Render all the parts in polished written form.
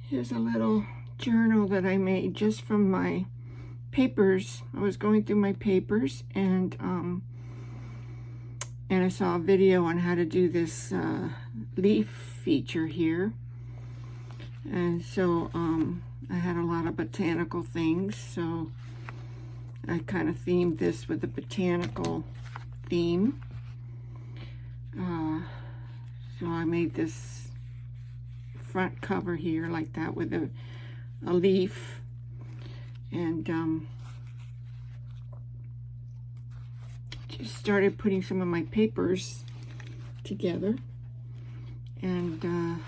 Here's a little journal that I made just from my papers. I was going through my papers and I saw a video on how to do this leaf feature here. And so I had a lot of botanical things, so I kind of themed this with the botanical theme. So I made this front cover here like that with a leaf, and just started putting some of my papers together, and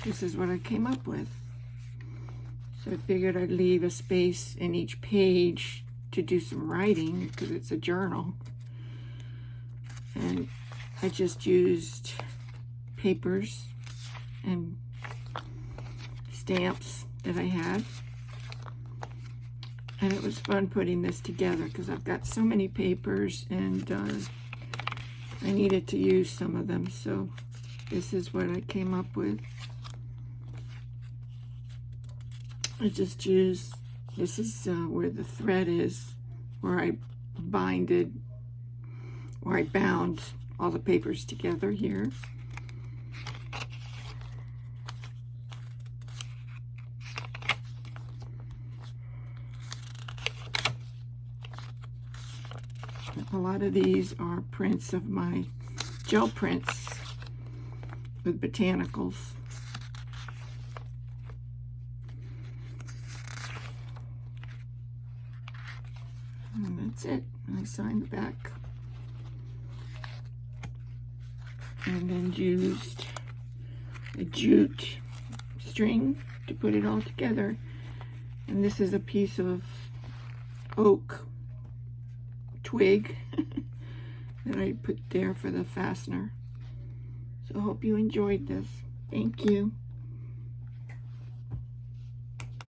this is what I came up with. So I figured I'd leave a space in each page to do some writing because it's a journal. And I just used papers and stamps that I had. And it was fun putting this together because I've got so many papers and I needed to use some of them. So this is what I came up with. I just used, this is where the thread is, where I bound all the papers together here. A lot of these are prints of my gel prints with botanicals. And that's it. I signed the back. And then used a jute string to put it all together. And this is a piece of oak twig that I put there for the fastener. So I hope you enjoyed this. Thank you.